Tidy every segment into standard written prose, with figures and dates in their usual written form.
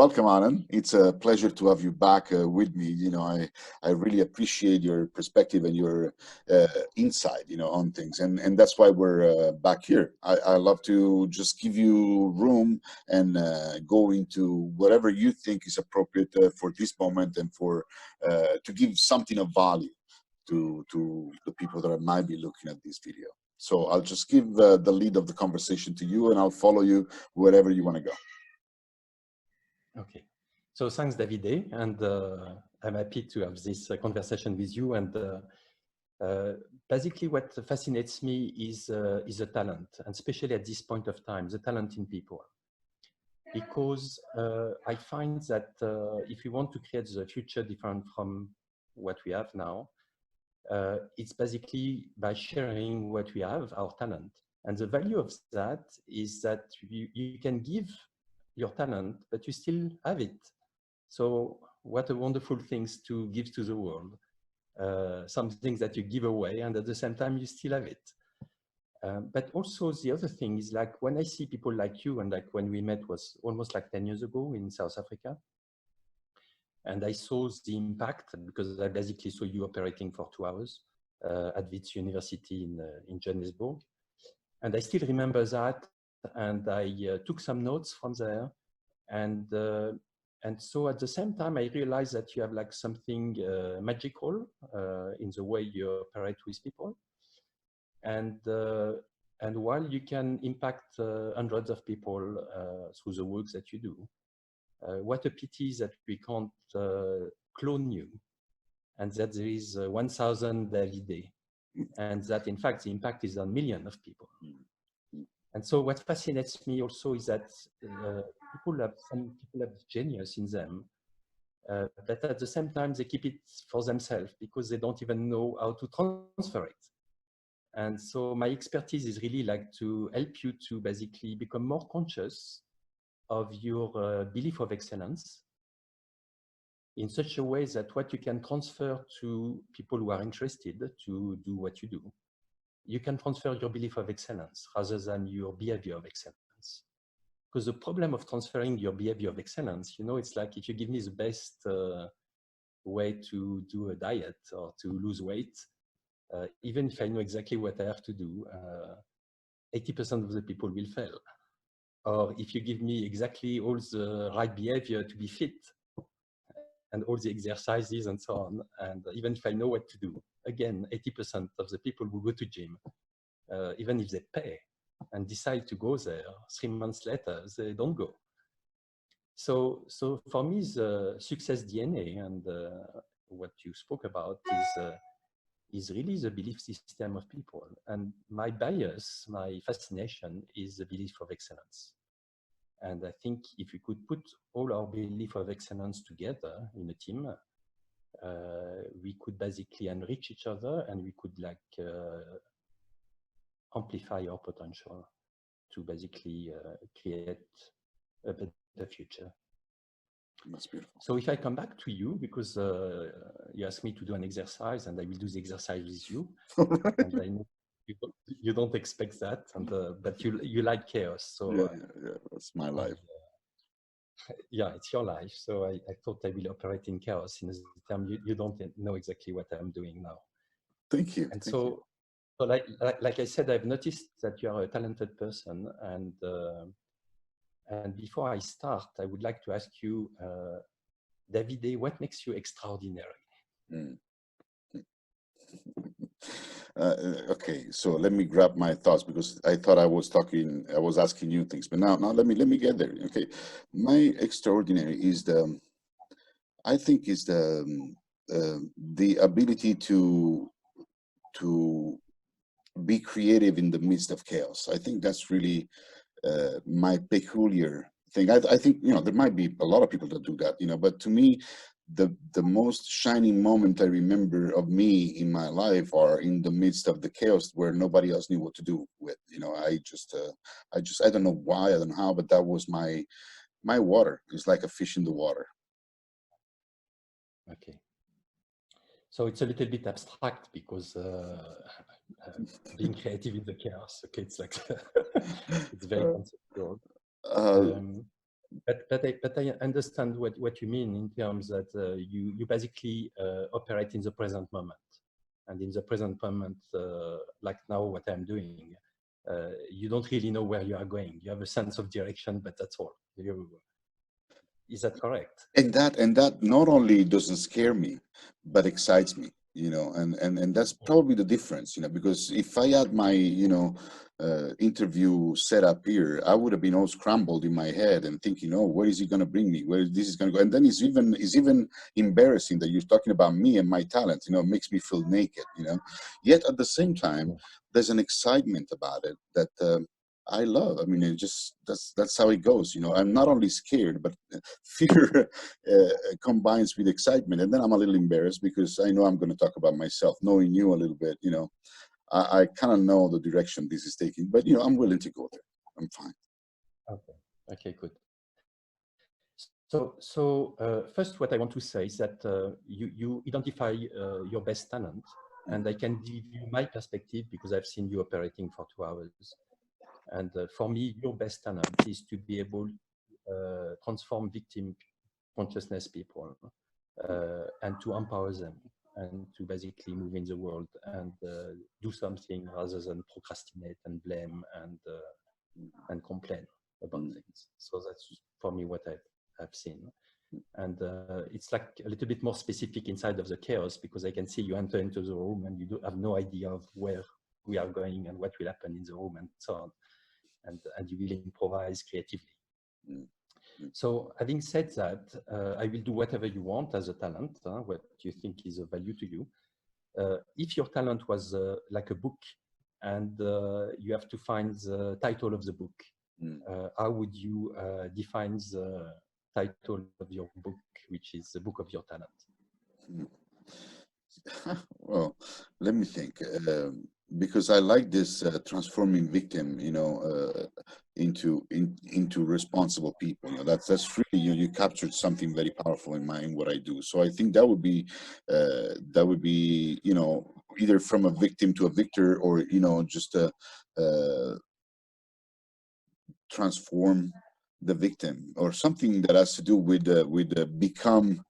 welcome, Alain. It's a pleasure to have you back with me. I really appreciate your perspective and your insight, on things, and that's why we're back here. I love to just give you room and go into whatever you think is appropriate for this moment, and for to give something of value to the people that might be looking at this video. So I'll just give the lead of the conversation to you, and I'll follow you wherever you want to go. Okay, so thanks, Davide, and I'm happy to have this conversation with you. And basically, what fascinates me is the talent, and especially at this point of time, the talent in people. Because I find that if we want to create the future different from what we have now, it's basically by sharing what we have, our talent. And the value of that is that you can give your talent, but you still have it. So what a wonderful things to give to the world. Some things that you give away, and at the same time, you still have it. But also the other thing is, like, when I see people like you, and like when we met was almost like 10 years ago in South Africa, and I saw the impact, because I basically saw you operating for 2 hours at Wits University in Johannesburg. And I still remember that, and I took some notes from there. And so at the same time, I realized that you have like something magical in the way you operate with people. And while you can impact hundreds of people through the work that you do, what a pity is that we can't clone you, and that there is 1,000 Davide, and that in fact the impact is on millions of people. And so what fascinates me also is that some people have genius in them, but at the same time they keep it for themselves because they don't even know how to transfer it. And so my expertise is really like to help you to basically become more conscious of your belief of excellence in such a way that what you can transfer to people who are interested to do what you do, you can transfer your belief of excellence rather than your behavior of excellence. Because the problem of transferring your behavior of excellence, it's like if you give me the best way to do a diet or to lose weight, even if I know exactly what I have to do, 80% of the people will fail. Or if you give me exactly all the right behavior to be fit and all the exercises and so on, and even if I know what to do, again, 80% of the people who go to gym, even if they pay and decide to go there, 3 months later, they don't go. So for me, the success DNA and what you spoke about is really the belief system of people. And my bias, my fascination is the belief of excellence. And I think if we could put all our belief of excellence together in a team, we could basically enrich each other, and we could amplify our potential to basically create a better future. That's beautiful. So if I come back to you, because you asked me to do an exercise, and I will do the exercise with you, and I know you don't expect that, and but you like chaos. So yeah, that's my life. Yeah, it's your life. So I thought I will operate in chaos in the term you don't know exactly what I'm doing now. Thank you. And so like I said, I've noticed that you are a talented person, and before I start, I would like to ask you, Davide, what makes you extraordinary? Okay, so let me grab my thoughts, because I thought I was asking you things, but now let me get there. Okay, my extraordinary is the ability to be creative in the midst of chaos. I think that's really my peculiar thing. I think there might be a lot of people that do that, but to me, the most shining moment I remember of me in my life are in the midst of the chaos where nobody else knew what to do with. I don't know why, I don't know how, but that was my water. It's like a fish in the water. Okay. So it's a little bit abstract, because being creative in the chaos, okay, it's like it's very conceptual. But I understand what you mean in terms that you basically operate in the present moment, and in the present moment, like now what I'm doing, you don't really know where you are going. You have a sense of direction, but that's all. Is that correct? And that not only doesn't scare me, but excites me, and that's probably the difference, because if I had my interview set up here, I would have been all scrambled in my head and thinking, oh, where is he going to bring me, where this is going to go, and then it's even embarrassing that you're talking about me and my talent. It makes me feel naked, yet at the same time there's an excitement about it that I love. I mean, it just that's how it goes. I'm not only scared, but fear combines with excitement, and then I'm a little embarrassed because I know I'm going to talk about myself. Knowing you a little bit, I kind of know the direction this is taking, but I'm willing to go there. I'm fine. Okay. Okay. Good. So first, what I want to say is that you identify your best talent, and I can give you my perspective because I've seen you operating for 2 hours. And for me, your best talent is to be able to transform victim consciousness people and to empower them and to basically move in the world and do something rather than procrastinate and blame and complain about things. So that's for me what I've seen. And it's like a little bit more specific inside of the chaos, because I can see you enter into the room and you have no idea of where we are going and what will happen in the room and so on. And you will improvise creatively. So having said that, I will do whatever you want as a talent, what you think is of value to you. If your talent was like a book and you have to find the title of the book, how would you define the title of your book, which is the book of your talent? Well, let me think. Because I like this transforming victim, into responsible people. That's really, you captured something very powerful in what I do. So I think that would be either from a victim to a victor, or just transform the victim, or something that has to do with become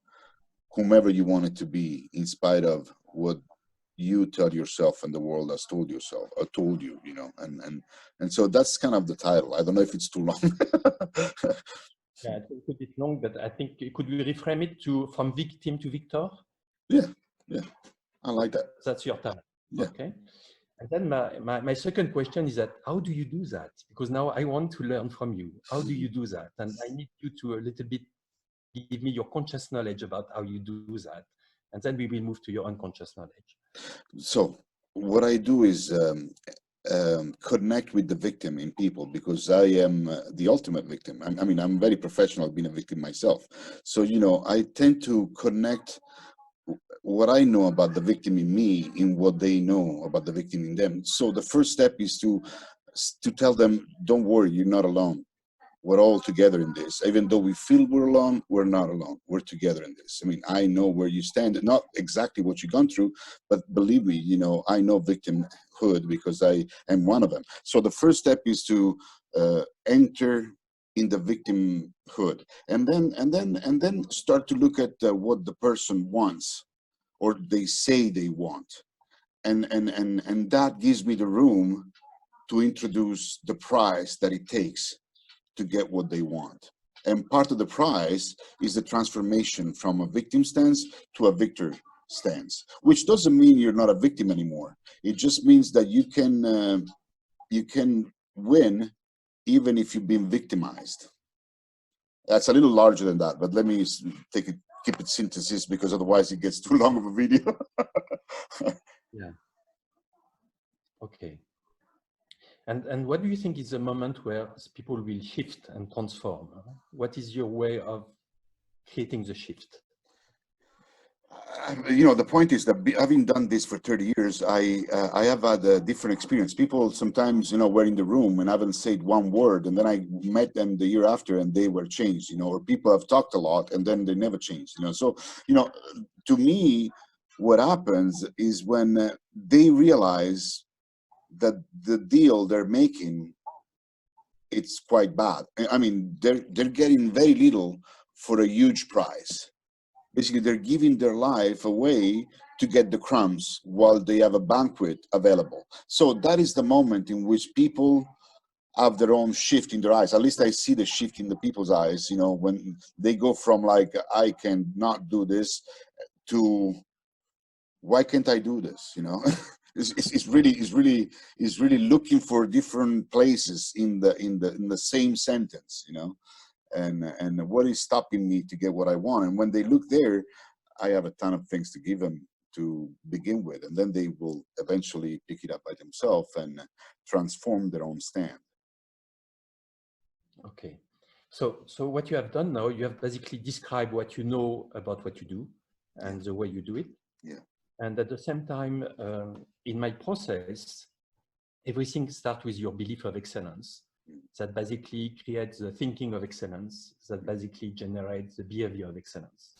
whomever you want it to be, in spite of what you tell yourself and the world has told yourself or told you, and so that's kind of the title. I don't know if it's too long. Yeah, it's a bit long, but I think could we reframe it to from victim to victor? Yeah, I like that. That's your talent. Yeah. Okay. And then my second question is that how do you do that? Because now I want to learn from you. How do you do that? And I need you to a little bit give me your conscious knowledge about how you do that. And then we will move to your unconscious knowledge. So what I do is connect with the victim in people, because I am the ultimate victim. I mean, I'm very professional being a victim myself. So, I tend to connect what I know about the victim in me in what they know about the victim in them. So the first step is to tell them, don't worry, you're not alone. We're all together in this. Even though we feel we're alone, we're not alone. We're together in this. I mean, I know where you stand, not exactly what you've gone through, but believe me, I know victimhood because I am one of them. So the first step is to enter in the victimhood, and then start to look at what the person wants, or they say they want, and that gives me the room to introduce the price that it takes to get what they want. And part of the prize is the transformation from a victim stance to a victor stance, which doesn't mean you're not a victim anymore. It just means that you can win even if you've been victimized. That's a little larger than that, but let me keep it synthesis, because otherwise it gets too long of a video. Yeah. Okay. And what do you think is the moment where people will shift and transform? What is your way of creating the shift? The point is that having done this for 30 years, I have had a different experience. People sometimes, were in the room and haven't said one word, and then I met them the year after and they were changed, or people have talked a lot and then they never changed, So, to me, what happens is when they realize that the deal they're making it's quite bad. I mean, they're getting very little for a huge price. Basically, they're giving their life away to get the crumbs while they have a banquet available. So that is the moment in which people have their own shift in their eyes. At least I see the shift in the people's eyes, you know, when they go from like, I cannot do this, to why can't I do this? You know, it's really looking for different places in the same sentence, you know, and what is stopping me to get what I want? And when they look there, I have a ton of things to give them to begin with, and then they will eventually pick it up by themselves and transform their own stand. Okay. So what you have done now, you have basically described what you know about what you do and the way you do it. Yeah. And at the same time, in my process, everything starts with your belief of excellence that basically creates the thinking of excellence, that basically generates the behavior of excellence.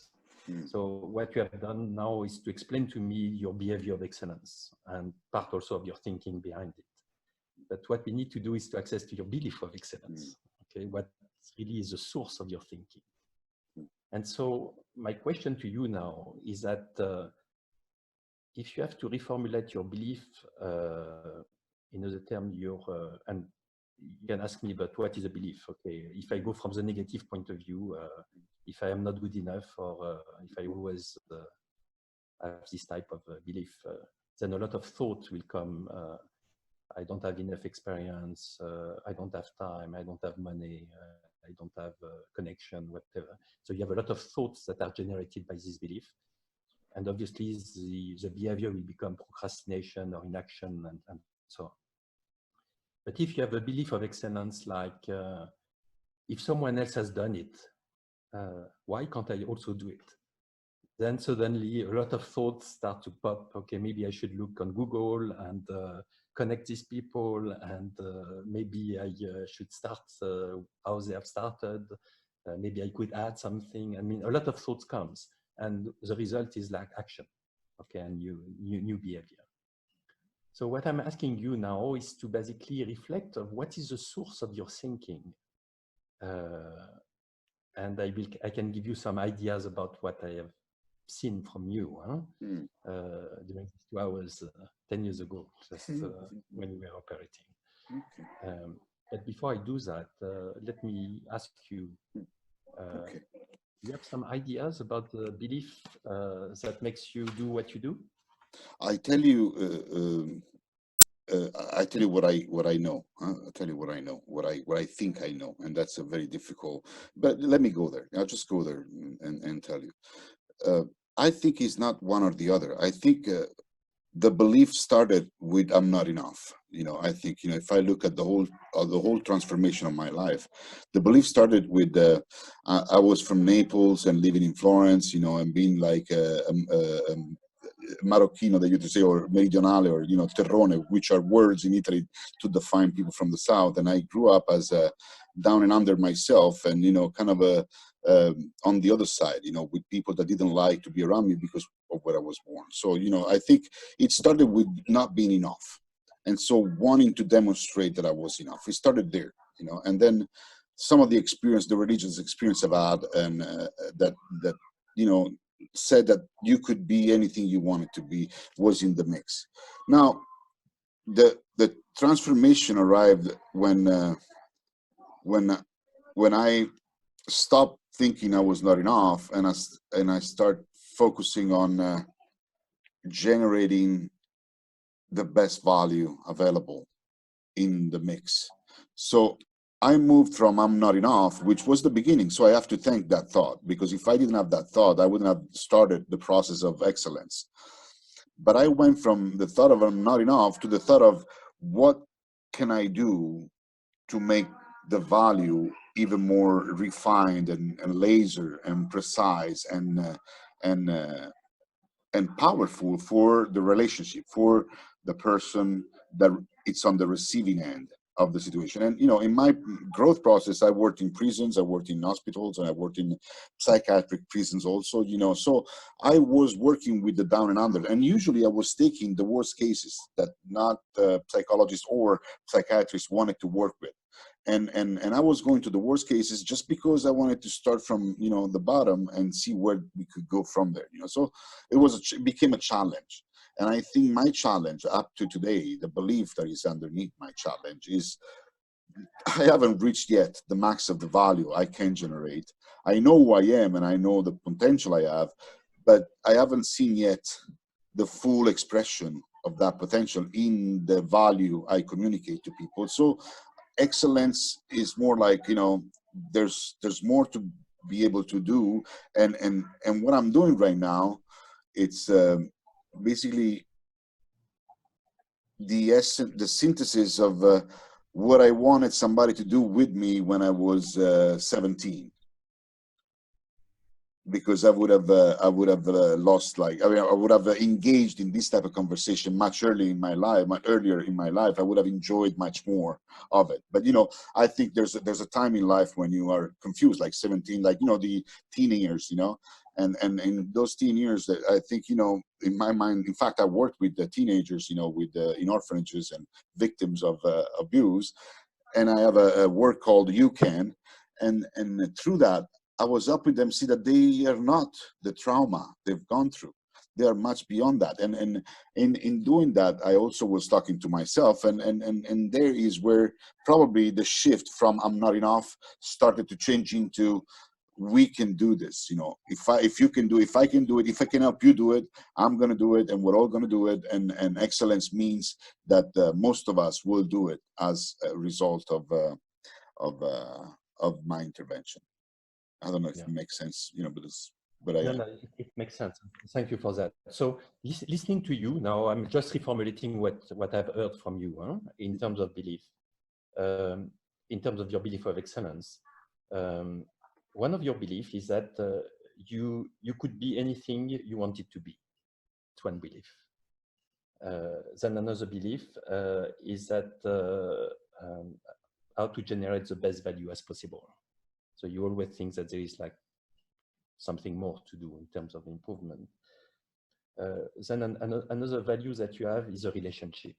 So what you have done now is to explain to me your behavior of excellence and part also of your thinking behind it. But what we need to do is to access to your belief of excellence. Okay, what really is the source of your thinking. And so my question to you now is that if you have to reformulate your belief, in other terms, and you can ask me, but what is a belief? Okay, if I go from the negative point of view, if I am not good enough, or if I always have this type of belief, then a lot of thought will come. I don't have enough experience, I don't have time, I don't have money, I don't have connection, whatever. So you have a lot of thoughts that are generated by this belief. And obviously the behavior will become procrastination or inaction and so on. But if you have a belief of excellence, like if someone else has done it, why can't I also do it? Then suddenly a lot of thoughts start to pop. Okay, maybe I should look on Google and connect these people, and maybe I should start how they have started. Maybe I could add something. I mean, a lot of thoughts comes, and the result is like action, okay, and new behavior. So what I'm asking you now is to basically reflect on what is the source of your thinking. And I can give you some ideas about what I have seen from you during 2 hours 10 years ago, just when we were operating. But before I do that, let me ask you, you have some ideas about the belief that makes you do what you do? I tell you what I know. I'll tell you what I know, what I think I know, and that's a very difficult. But let me go there. I'll just go there and tell you. I think it's not one or the other. I think the belief started with I'm not enough. You know, I think, you know, if I look at the whole transformation of my life, the belief started with I was from Naples and living in Florence, you know, and being like Marocchino, they used to say, or Meridionale, or, you know, Terrone, which are words in Italy to define people from the South. And I grew up as a down and under myself, and, you know, kind of on the other side, you know, with people that didn't like to be around me because of where I was born. So, you know, I think it started with not being enough. And so wanting to demonstrate that I was enough. It started there, you know, and then some of the experience, the religious experience I've had, and that, you know, said that you could be anything you wanted to be, was in the mix. Now, the transformation arrived when I stopped thinking I was not enough, and I start focusing on generating the best value available in the mix. So I moved from I'm not enough, which was the beginning. So I have to thank that thought, because if I didn't have that thought, I wouldn't have started the process of excellence. But I went from the thought of I'm not enough to the thought of what can I do to make the value even more refined and laser and precise and powerful for the relationship, for the person that it's on the receiving end of the situation. And, you know, in my growth process, I worked in prisons, I worked in hospitals, and I worked in psychiatric prisons also, you know, so I was working with the down and under, and usually I was taking the worst cases that not psychologists or psychiatrists wanted to work with. And I was going to the worst cases just because I wanted to start from, you know, the bottom and see where we could go from there, you know. So it became a challenge. And I think my challenge up to today, the belief that is underneath my challenge is I haven't reached yet the max of the value I can generate. I know who I am and I know the potential I have, but I haven't seen yet the full expression of that potential in the value I communicate to people. So excellence is more like, you know, there's more to be able to do. And what I'm doing right now, it's basically the synthesis of what I wanted somebody to do with me when I was 17, because I would have lost, like, I mean, I would have engaged in this type of conversation much earlier in my life. I would have enjoyed much more of it. But, you know, I think there's a time in life when you are confused, like 17, like, you know, the teen years, you know, and in those teen years, I think, you know, in my mind, in fact, I worked with the teenagers, you know, with in orphanages and victims of abuse, and I have a work called You Can, and through that, I was up with them, see that they are not the trauma they've gone through. They are much beyond that. And in doing that, I also was talking to myself, and there is where probably the shift from I'm not enough started to change into we can do this. You know, if I can do it, if I can help you do it, I'm going to do it, and we're all going to do it. And excellence means that most of us will do it as a result of my intervention. I don't know if it makes sense, you know, but No, it makes sense. Thank you for that. So listening to you now, I'm just reformulating what I've heard from you in terms of belief, in terms of your belief of excellence. One of your beliefs is that you could be anything you wanted to be. It's one belief. Then another belief is that how to generate the best value as possible. So you always think that there is like something more to do in terms of improvement. Then another value that you have is a relationship.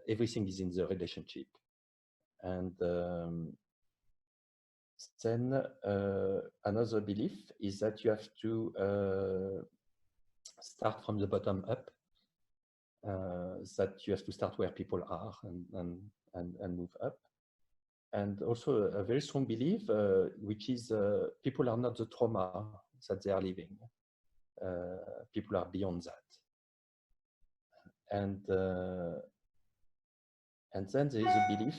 Everything is in the relationship. And then another belief is that you have to start from the bottom up, that you have to start where people are and move up. And also a very strong belief, which is people are not the trauma that they are living. People are beyond that. And then there is a belief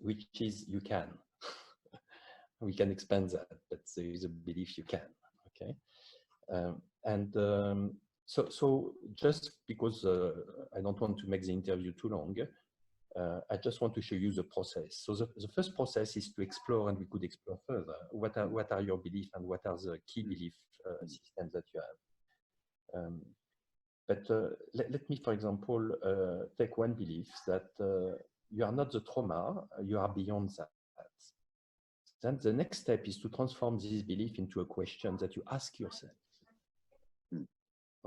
which is you can. We can expand that, but there is a belief you can. Okay, so just because I don't want to make the interview too long, I just want to show you the process. So the first process is to explore, and we could explore further. What are your beliefs and what are the key belief systems that you have? But let me, for example, take one belief that you are not the trauma, you are beyond that. Then the next step is to transform this belief into a question that you ask yourself.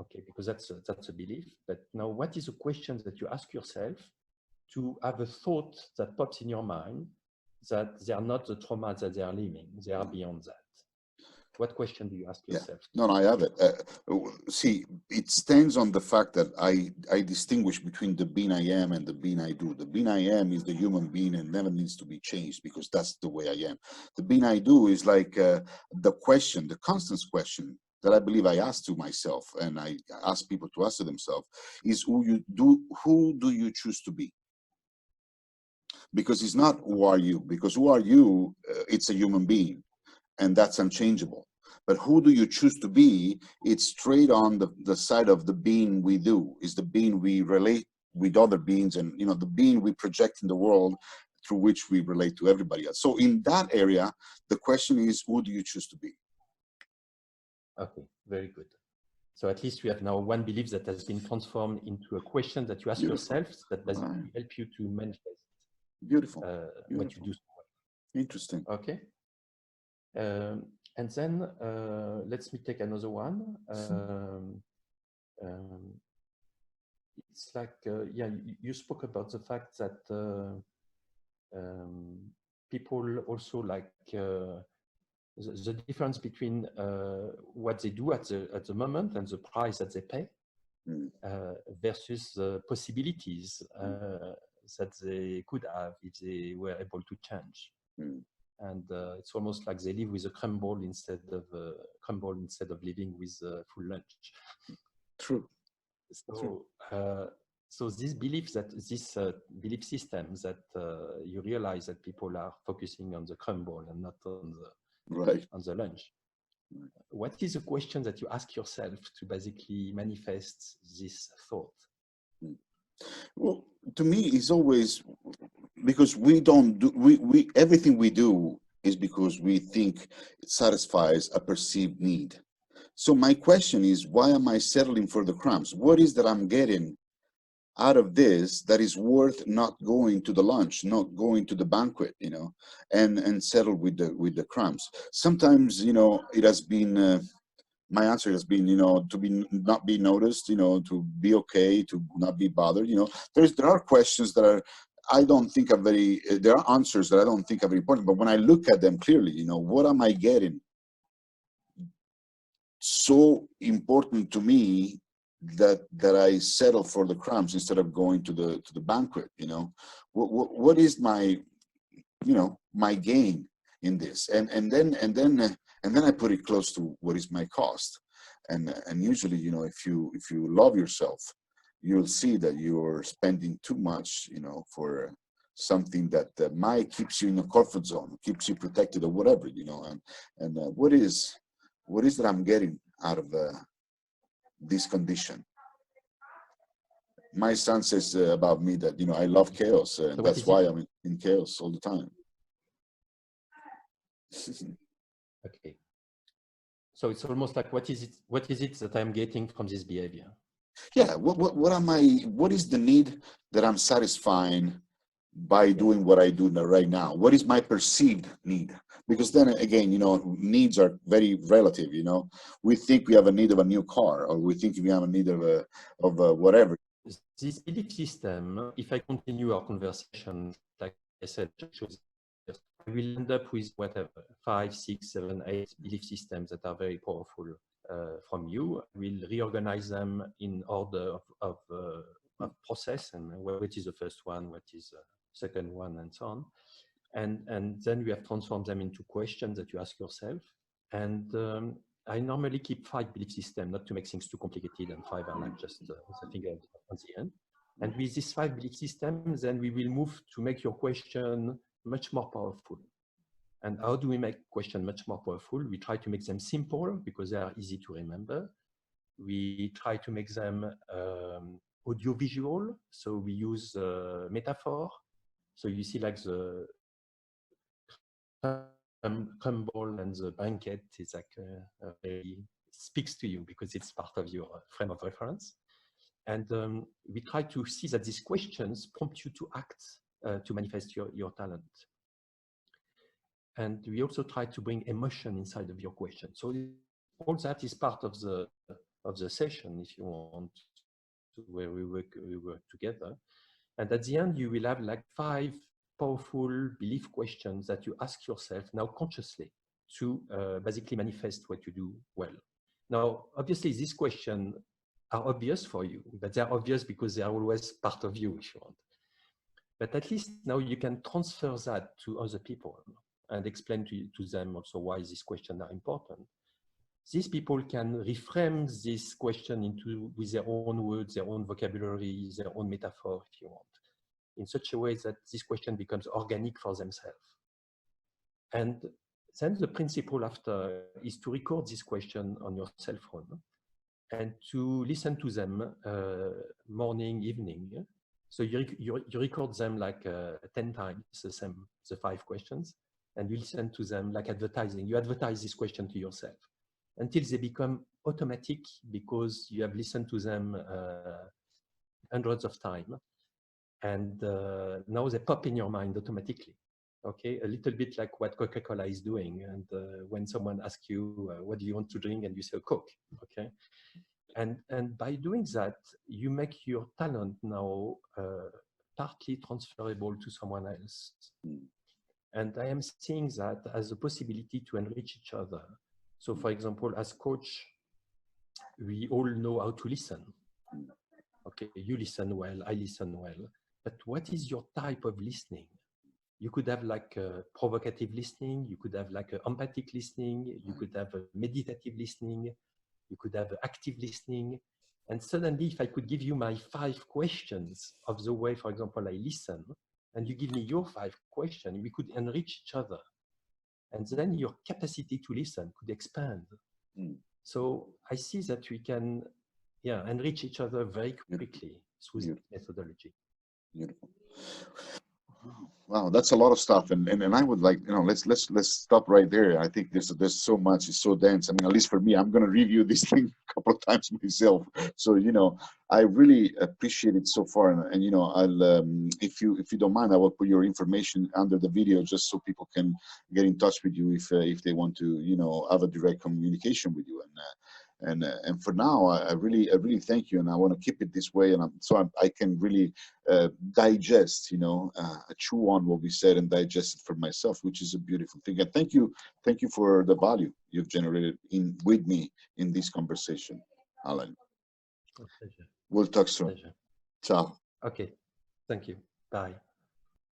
Okay, because that's a belief. But now, what is a question that you ask yourself to have a thought that pops in your mind that they are not the trauma that they are living, they are beyond that? What question do you ask yourself? Yeah. No, I have it. See, it stands on the fact that I distinguish between the being I am and the being I do. The being I am is the human being and never needs to be changed because that's the way I am. The being I do is like the question, the constant question that I believe I ask to myself, and I ask people to ask to themselves, is who do you choose to be? Because it's not who are you, because who are you, it's a human being, and that's unchangeable. But who do you choose to be? It's straight on the side of the being we do, is the being we relate with other beings, and you know, the being we project in the world through which we relate to everybody else. So in that area, the question is, who do you choose to be? Okay, very good. So at least we have now one belief that has been transformed into a question that you ask yourself that basically help you to manifest Beautiful. what you Beautiful. do. Interesting. Okay. And then let's me take another one. It's like, yeah, you spoke about the fact that people also like the difference between what they do at the moment and the price that they pay versus the possibilities that they could have if they were able to change. And it's almost like they live with a crumble instead of living with a full lunch. True. So, so this belief belief system that you realize that people are focusing on the crumble and not on the lunch. What is the question that you ask yourself to basically manifest this thought? Well, to me, it's always because we don't do everything we do is because we think it satisfies a perceived need. So my question is, why am I settling for the crumbs? What is that I'm getting out of this that is worth not going to the lunch, not going to the banquet, you know, and settle with the crumbs? Sometimes, you know, it has been my answer has been, you know, to be not be noticed, you know, to be okay, to not be bothered. You know, there are questions that are, I don't think are very, there are answers that I don't think are very important, but when I look at them clearly, you know, what am I getting so important to me that I settle for the crumbs instead of going to the banquet? You know, what is my, you know, my gain in this? And then I put it close to what is my cost. And usually, you know, if you love yourself, you'll see that you're spending too much, you know, for something that might keeps you in a comfort zone, keeps you protected or whatever, you know. And what is that I'm getting out of this condition? My son says about me that, you know, I love chaos, and So that's why I'm in chaos all the time. Okay. So it's almost like, what is it that I'm getting from this behavior? Yeah, what am I, what is the need that I'm satisfying by doing what I do right now? What is my perceived need? Because then again, you know, needs are very relative, you know. We think we have a need of a new car, or we think we have a need of a whatever. This belief system, if I continue our conversation, like I said, I will end up with whatever, 5, 6, 7, 8 belief systems that are very powerful from you. We'll reorganize them in order of process, and what is the first one, what is the second one, and so on. And then we have transformed them into questions that you ask yourself. And I normally keep 5 belief systems, not to make things too complicated, and 5 are like just something on the end. And with these 5 belief systems, then we will move to make your question much more powerful. And how do we make question much more powerful? We try to make them simple because they are easy to remember. We try to make them audio-visual. So we use metaphor. So you see like the crumble and the banquet is like really speaks to you because it's part of your frame of reference. And we try to see that these questions prompt you to act, to manifest your talent. And we also try to bring emotion inside of your question. So all that is part of the session, if you want, where we work together. And at the end, you will have like 5 powerful belief questions that you ask yourself now consciously to basically manifest what you do well. Now, obviously, these questions are obvious for you, but they're obvious because they are always part of you, if you want. But at least now you can transfer that to other people and explain to them also why these questions are important. These people can reframe this question with their own words, their own vocabulary, their own metaphor, if you want, in such a way that this question becomes organic for themselves. And then the principle after is to record this question on your cell phone and to listen to them morning, evening. So you record them like 10 times, the 5 questions, and you listen to them like advertising. You advertise this question to yourself until they become automatic because you have listened to them hundreds of times. and now they pop in your mind automatically. Okay, a little bit like what Coca-Cola is doing, and when someone asks you what do you want to drink, and you say Coke. Okay, and by doing that, you make your talent now partly transferable to someone else. And I am seeing that as a possibility to enrich each other. So, for example, as coach, we all know how to listen. Okay, you listen well, I listen well. But what is your type of listening? You could have like a provocative listening, you could have like a empathic listening, you could have a meditative listening, you could have active listening. And suddenly, if I could give you my 5 questions of the way, for example, I listen, and you give me your 5 questions, we could enrich each other. And then your capacity to listen could expand. So I see that we can enrich each other very quickly through this methodology. Beautiful. Wow, that's a lot of stuff, and I would like, let's stop right there. I think there's so much, it's so dense. I mean, at least for me, I'm going to review this thing a couple of times myself. So I really appreciate it so far, and I'll if you don't mind, I will put your information under the video just so people can get in touch with you if they want to have a direct communication with you. And for now, I really thank you, and I want to keep it this way, and so I can really digest, chew on what we said and digest it for myself, which is a beautiful thing. And thank you for the value you've generated with me in this conversation, Alain. A pleasure. We'll talk soon. Pleasure. Ciao. Okay, thank you. Bye.